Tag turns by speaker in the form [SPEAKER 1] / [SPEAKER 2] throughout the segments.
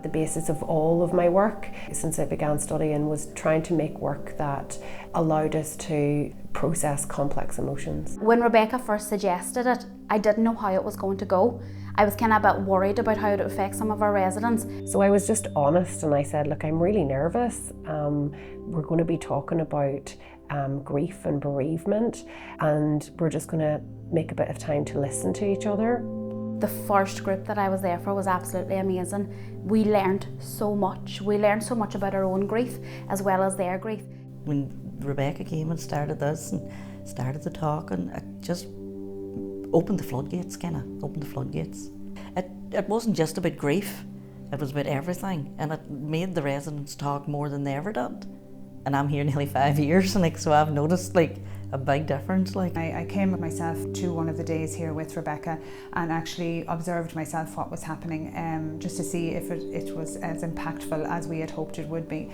[SPEAKER 1] the basis of all of my work since I began studying was trying to make work that allowed us to process complex emotions.
[SPEAKER 2] When Rebecca first suggested it, I didn't know how it was going to go. I was kind of a bit worried about how it would affect some of our residents.
[SPEAKER 1] So I was just honest and I said, look, I'm really nervous. We're going to be talking about grief and bereavement, and we're just going to make a bit of time to listen to each other.
[SPEAKER 2] The first group that I was there for was absolutely amazing. We learned so much. We learned so much about our own grief as well as their grief.
[SPEAKER 3] When Rebecca came and started this and started the talk, and it just opened the floodgates, It wasn't just about grief, it was about everything, and it made the residents talk more than they ever did. And I'm here nearly 5 years, and so I've noticed a big difference.
[SPEAKER 4] I came myself to one of the days here with Rebecca and actually observed myself what was happening, just to see if it was as impactful as we had hoped it would be.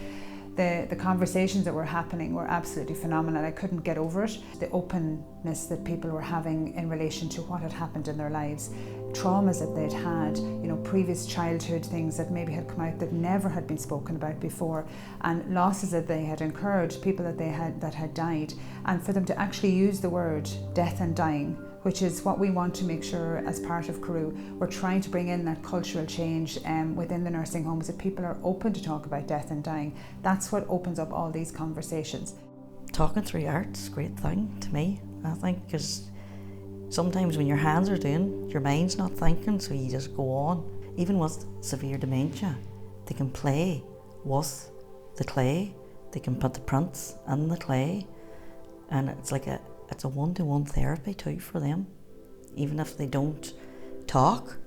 [SPEAKER 4] The conversations that were happening were absolutely phenomenal. I couldn't get over it. The openness that people were having in relation to what had happened in their lives, traumas that they'd had, previous childhood things that maybe had come out that never had been spoken about before, and losses that they had incurred, people that had died, and for them to actually use the word death and dying, which is what we want to make sure as part of Caru. We're trying to bring in that cultural change within the nursing homes, that people are open to talk about death and dying. That's what opens up all these conversations.
[SPEAKER 3] Talking through art's a great thing to me, I think, because sometimes when your hands are doing, your mind's not thinking, so you just go on. Even with severe dementia, they can play with the clay, they can put the prints in the clay, and it's a one-to-one therapy too for them, even if they don't talk.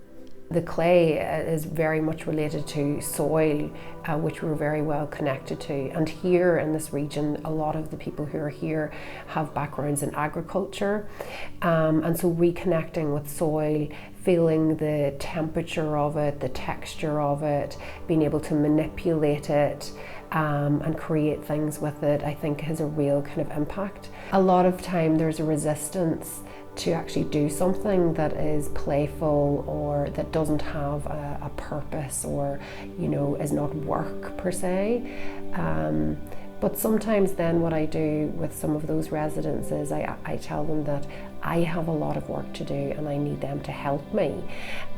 [SPEAKER 1] The clay is very much related to soil, which we're very well connected to. And here in this region, a lot of the people who are here have backgrounds in agriculture. And so reconnecting with soil, feeling the temperature of it, the texture of it, being able to manipulate it, and create things with it, I think has a real kind of impact. A lot of time there's a resistance to actually do something that is playful or that doesn't have a purpose or, is not work per se. But sometimes then what I do with some of those residents is I tell them that I have a lot of work to do and I need them to help me.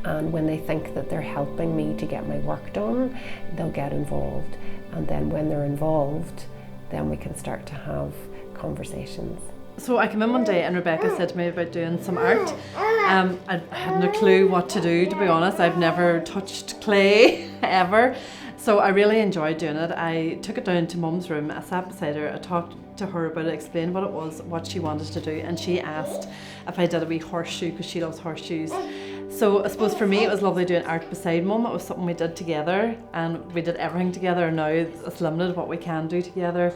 [SPEAKER 1] And when they think that they're helping me to get my work done, they'll get involved. And then when they're involved, then we can start to have conversations.
[SPEAKER 5] So I came in one day and Rebecca said to me about doing some art. I had no clue what to do, to be honest. I've never touched clay ever. So I really enjoyed doing it. I took it down to Mum's room, I sat beside her, I talked to her about it, explained what it was, what she wanted to do, and she asked if I did a wee horseshoe because she loves horseshoes. So I suppose for me it was lovely doing art beside Mum. It was something we did together and we did everything together. Now it's limited what we can do together.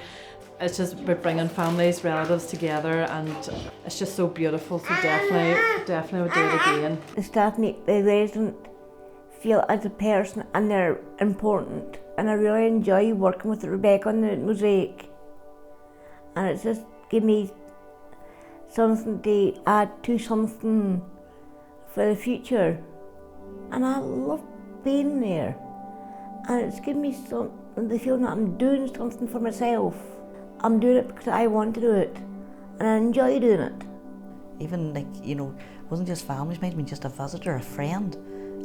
[SPEAKER 5] It's just about bringing families, relatives together, and it's just so beautiful. So definitely would do it again.
[SPEAKER 6] The staff make the resident feel as a person and they're important. And I really enjoy working with Rebecca on the mosaic. And it's just give me something to add to something for the future. And I love being there. And it's given me the feeling that I'm doing something for myself. I'm doing it because I want to do it, and I enjoy doing it.
[SPEAKER 3] Even it wasn't just families, it might have been just a visitor, a friend,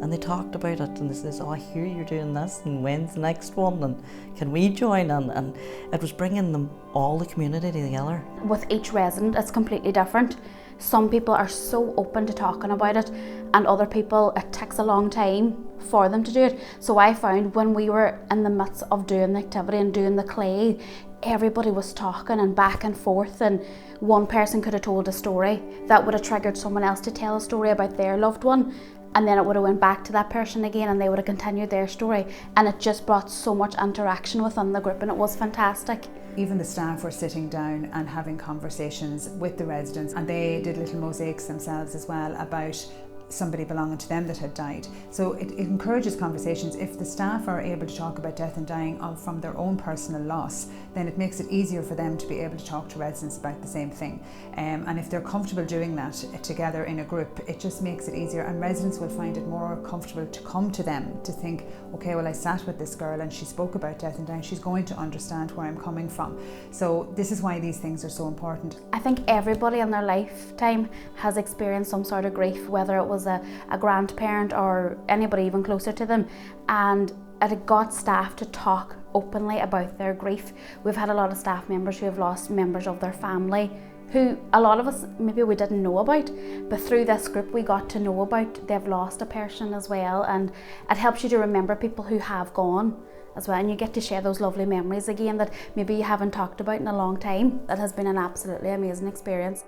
[SPEAKER 3] and they talked about it and they says, oh, I hear you're doing this, and when's the next one, and can we join? And it was bringing all the community together.
[SPEAKER 2] With each resident, it's completely different. Some people are so open to talking about it, and other people, it takes a long time for them to do it. So I found when we were in the midst of doing the activity and doing the clay, everybody was talking and back and forth, and one person could have told a story that would have triggered someone else to tell a story about their loved one, and then it would have went back to that person again and they would have continued their story, and it just brought so much interaction within the group and it was fantastic.
[SPEAKER 4] Even the staff were sitting down and having conversations with the residents, and they did little mosaics themselves as well about somebody belonging to them that had died. So it encourages conversations. If the staff are able to talk about death and dying from their own personal loss, then it makes it easier for them to be able to talk to residents about the same thing. And if they're comfortable doing that together in a group, it just makes it easier, and residents will find it more comfortable to come to them, to think, okay, well, I sat with this girl and she spoke about death and dying, she's going to understand where I'm coming from. So this is why these things are so important.
[SPEAKER 2] I think everybody in their lifetime has experienced some sort of grief, whether it was a grandparent or anybody even closer to them, and it got staff to talk openly about their grief. We've had a lot of staff members who have lost members of their family who a lot of us maybe we didn't know about, but through this group we got to know about they've lost a person as well, and it helps you to remember people who have gone as well, and you get to share those lovely memories again that maybe you haven't talked about in a long time. That has been an absolutely amazing experience.